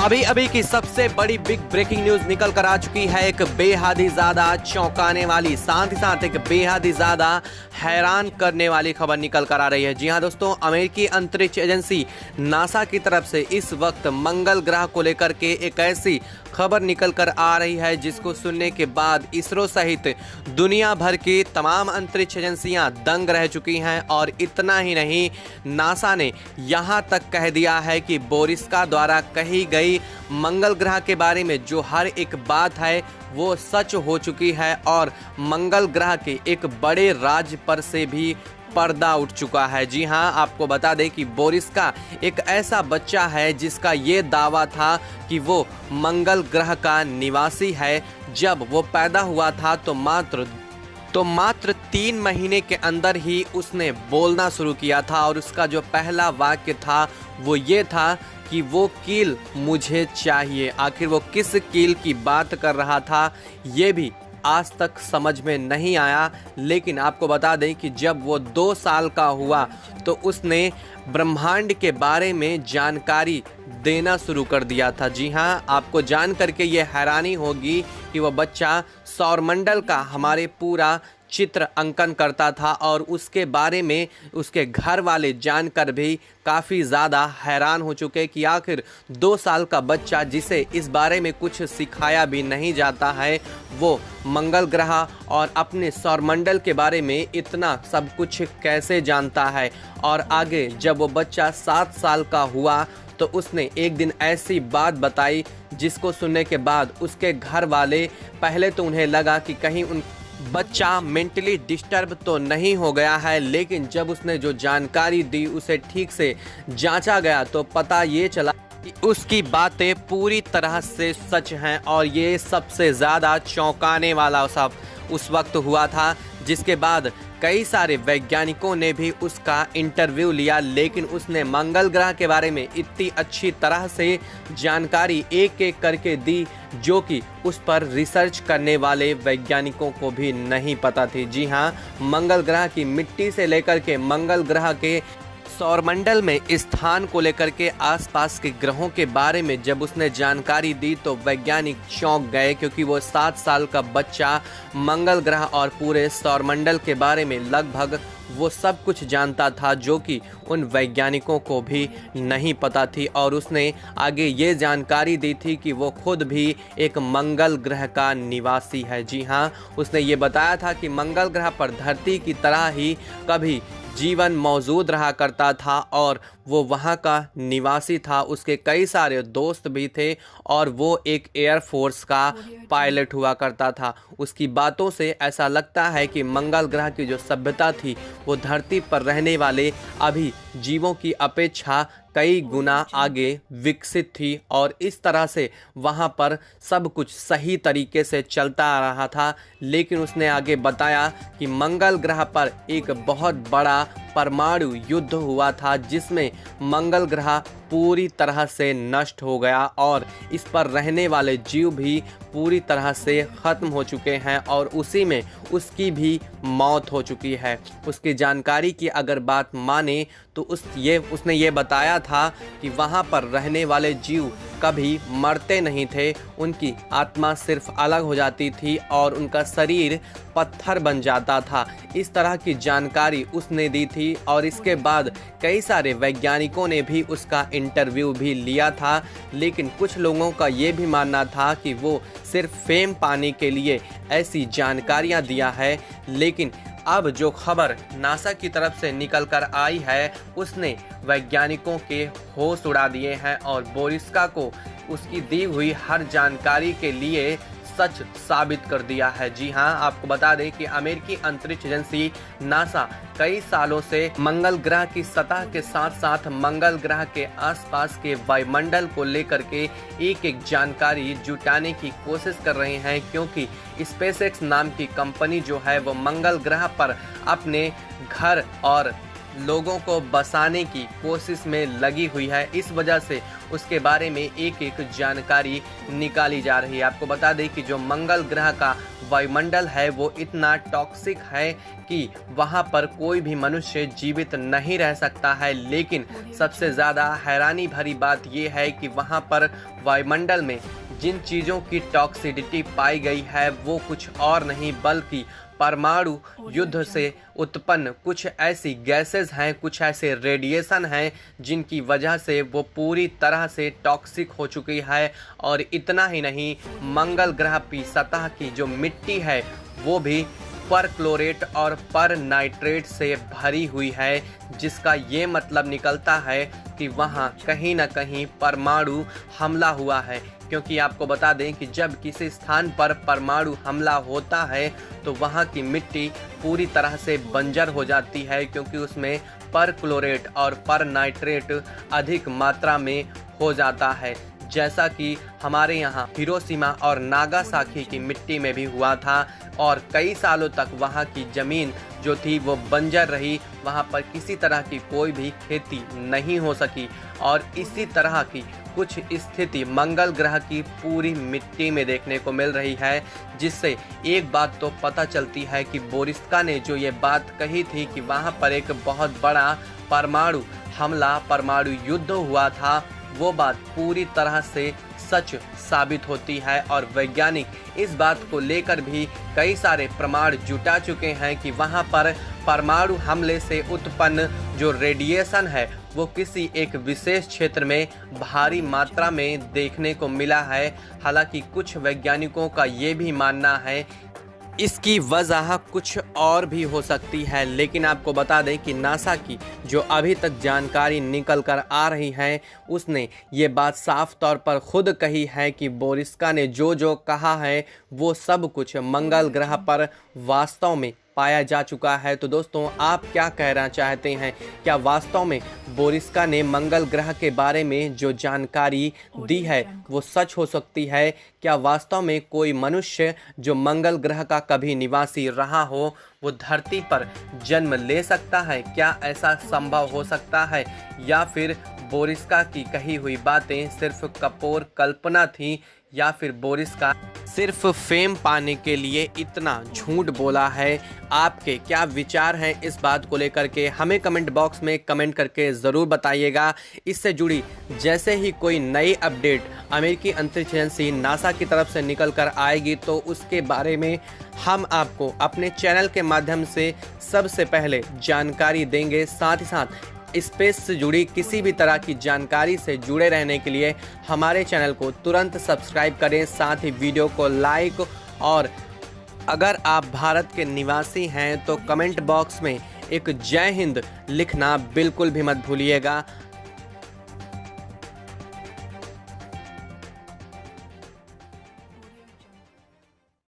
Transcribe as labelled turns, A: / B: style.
A: अभी अभी की सबसे बड़ी बिग ब्रेकिंग न्यूज निकल कर आ चुकी है। एक बेहद ही ज्यादा चौंकाने वाली, साथ ही साथ एक बेहद ही ज्यादा हैरान करने वाली खबर निकल कर आ रही है। जी हां दोस्तों, अमेरिकी अंतरिक्ष एजेंसी नासा की तरफ से इस वक्त मंगल ग्रह को लेकर के एक ऐसी खबर निकल कर आ रही है जिसको सुनने के बाद इसरो सहित दुनिया भर की तमाम अंतरिक्ष एजेंसियां दंग रह चुकी हैं। और इतना ही नहीं, नासा ने यहां तक कह दिया है कि बोरिस्का द्वारा कही गई मंगल ग्रह के बारे में जो हर एक बात है वो सच हो चुकी है और मंगल ग्रह के एक बड़े राज पर से भी पर्दा उठ चुका है। जी हां, आपको बता दें कि बोरिस्का एक ऐसा बच्चा है जिसका ये दावा था कि वो मंगल ग्रह का निवासी है। जब वो पैदा हुआ था तो मात्र 3 महीने के अंदर ही उसने बोलना शुरू किया था और उसका जो पहला वाक्य था वो ये था कि वो कील मुझे चाहिए। आखिर वो किस कील की बात कर रहा था ये भी आज तक समझ में नहीं आया। लेकिन आपको बता दें कि जब वो 2 साल का हुआ तो उसने ब्रह्मांड के बारे में जानकारी देना शुरू कर दिया था। जी हाँ, आपको जान करके ये हैरानी होगी कि वो बच्चा सौरमंडल का हमारे पूरा चित्र अंकन करता था और उसके बारे में उसके घर वाले जानकर भी काफ़ी ज़्यादा हैरान हो चुके कि आखिर 2 साल का बच्चा जिसे इस बारे में कुछ सिखाया भी नहीं जाता है वो मंगल ग्रह और अपने सौरमंडल के बारे में इतना सब कुछ कैसे जानता है। और आगे जब वो बच्चा 7 साल का हुआ तो उसने एक दिन ऐसी बात बताई जिसको सुनने के बाद उसके घर वाले पहले तो उन्हें लगा कि कहीं उन बच्चा मेंटली डिस्टर्ब तो नहीं हो गया है। लेकिन जब उसने जो जानकारी दी उसे ठीक से जांचा गया तो पता ये चला कि उसकी बातें पूरी तरह से सच हैं। और ये सबसे ज़्यादा चौंकाने वाला सब उस वक्त हुआ था जिसके बाद कई सारे वैज्ञानिकों ने भी उसका इंटरव्यू लिया। लेकिन उसने मंगल ग्रह के बारे में इतनी अच्छी तरह से जानकारी एक एक करके दी जो कि उस पर रिसर्च करने वाले वैज्ञानिकों को भी नहीं पता थी। जी हाँ, मंगल ग्रह की मिट्टी से लेकर के मंगल ग्रह के सौरमंडल में स्थान को लेकर के आसपास के ग्रहों के बारे में जब उसने जानकारी दी तो वैज्ञानिक चौंक गए, क्योंकि वो 7 साल का बच्चा मंगल ग्रह और पूरे सौरमंडल के बारे में लगभग वो सब कुछ जानता था जो कि उन वैज्ञानिकों को भी नहीं पता थी। और उसने आगे ये जानकारी दी थी कि वो खुद भी एक मंगल ग्रह का निवासी है। जी हाँ, उसने ये बताया था कि मंगल ग्रह पर धरती की तरह ही कभी जीवन मौजूद रहा करता था और वो वहाँ का निवासी था। उसके कई सारे दोस्त भी थे और वो एक एयरफोर्स का पायलट हुआ करता था। उसकी बातों से ऐसा लगता है कि मंगल ग्रह की जो सभ्यता थी वो धरती पर रहने वाले अभी जीवों की अपेक्षा कई गुना आगे विकसित थी और इस तरह से वहाँ पर सब कुछ सही तरीके से चलता आ रहा था। लेकिन उसने आगे बताया कि मंगल ग्रह पर एक बहुत बड़ा परमाणु युद्ध हुआ था जिसमें मंगल ग्रह पूरी तरह से नष्ट हो गया और इस पर रहने वाले जीव भी पूरी तरह से ख़त्म हो चुके हैं और उसी में उसकी भी मौत हो चुकी है। उसकी जानकारी की अगर बात माने तो उसने ये बताया था कि वहाँ पर रहने वाले जीव कभी मरते नहीं थे, उनकी आत्मा सिर्फ अलग हो जाती थी और उनका शरीर पत्थर बन जाता था। इस तरह की जानकारी उसने दी थी और इसके बाद कई सारे वैज्ञानिकों ने भी उसका इंटरव्यू भी लिया था। लेकिन कुछ लोगों का ये भी मानना था कि वो सिर्फ फेम पाने के लिए ऐसी जानकारियां दिया है। लेकिन अब जो खबर नासा की तरफ से निकल कर आई है उसने वैज्ञानिकों के होश उड़ा दिए हैं और बोरिस्का को उसकी दी हुई हर जानकारी के लिए सच साबित कर दिया है। जी हाँ, आपको बता दें कि अमेरिकी अंतरिक्ष एजेंसी नासा कई सालों से मंगल ग्रह की सतह के साथ साथ मंगल ग्रह के आसपास के वायुमंडल को लेकर के एक एक जानकारी जुटाने की कोशिश कर रहे हैं, क्योंकि स्पेसएक्स नाम की कंपनी जो है वो मंगल ग्रह पर अपने घर और लोगों को बसाने की कोशिश में लगी हुई है। इस वजह से उसके बारे में एक एक जानकारी निकाली जा रही है। आपको बता दें कि जो मंगल ग्रह का वायुमंडल है वो इतना टॉक्सिक है कि वहां पर कोई भी मनुष्य जीवित नहीं रह सकता है। लेकिन सबसे ज़्यादा हैरानी भरी बात यह है कि वहां पर वायुमंडल में जिन चीज़ों की टॉक्सिसिटी पाई गई है वो कुछ और नहीं बल्कि परमाणु युद्ध से उत्पन्न कुछ ऐसी गैसेस हैं, कुछ ऐसे रेडिएशन हैं जिनकी वजह से वो पूरी तरह से टॉक्सिक हो चुकी है। और इतना ही नहीं, मंगल ग्रह की सतह की जो मिट्टी है वो भी परक्लोरेट और पर नाइट्रेट से भरी हुई है, जिसका ये मतलब निकलता है कि वहाँ कहीं ना कहीं परमाणु हमला हुआ है। क्योंकि आपको बता दें कि जब किसी स्थान पर परमाणु हमला होता है तो वहाँ की मिट्टी पूरी तरह से बंजर हो जाती है, क्योंकि उसमें परक्लोरेट और पर नाइट्रेट अधिक मात्रा में हो जाता है। जैसा कि हमारे यहाँ हिरोशिमा और नागासाकी की मिट्टी में भी हुआ था और कई सालों तक वहाँ की ज़मीन जो थी वो बंजर रही, वहाँ पर किसी तरह की कोई भी खेती नहीं हो सकी। और इसी तरह की कुछ स्थिति मंगल ग्रह की पूरी मिट्टी में देखने को मिल रही है, जिससे एक बात तो पता चलती है कि बोरिस्का ने जो ये बात कही थी कि वहाँ पर एक बहुत बड़ा परमाणु हमला, परमाणु युद्ध हुआ था, वो बात पूरी तरह से सच साबित होती है। और वैज्ञानिक इस बात को लेकर भी कई सारे प्रमाण जुटा चुके हैं कि वहाँ पर परमाणु हमले से उत्पन्न जो रेडिएशन है वो किसी एक विशेष क्षेत्र में भारी मात्रा में देखने को मिला है। हालांकि कुछ वैज्ञानिकों का ये भी मानना है इसकी वजह कुछ और भी हो सकती है। लेकिन आपको बता दें कि नासा की जो अभी तक जानकारी निकल कर आ रही है उसने ये बात साफ तौर पर खुद कही है कि बोरिस्का ने जो जो कहा है वो सब कुछ मंगल ग्रह पर वास्तव में पाया जा चुका है। तो दोस्तों, आप क्या कहना चाहते हैं? क्या वास्तव में बोरिस्का ने मंगल ग्रह के बारे में जो जानकारी दी है वो सच हो सकती है? क्या वास्तव में कोई मनुष्य जो मंगल ग्रह का कभी निवासी रहा हो वो धरती पर जन्म ले सकता है? क्या ऐसा संभव हो सकता है, या फिर बोरिस्का की कही हुई बातें सिर्फ कपोर कल्पना थी, या फिर बोरिस्का सिर्फ फेम पाने के लिए इतना झूठ बोला है? आपके क्या विचार हैं इस बात को लेकर के? हमें कमेंट बॉक्स में कमेंट करके ज़रूर बताइएगा। इससे जुड़ी जैसे ही कोई नई अपडेट अमेरिकी अंतरिक्ष एजेंसी नासा की तरफ से निकल कर आएगी तो उसके बारे में हम आपको अपने चैनल के माध्यम से सबसे पहले जानकारी देंगे। साथ ही साथ स्पेस से जुड़ी किसी भी तरह की जानकारी से जुड़े रहने के लिए हमारे चैनल को तुरंत सब्सक्राइब करें, साथ ही वीडियो को लाइक, और अगर आप भारत के निवासी हैं तो कमेंट बॉक्स में एक जय हिंद लिखना बिल्कुल भी मत भूलिएगा।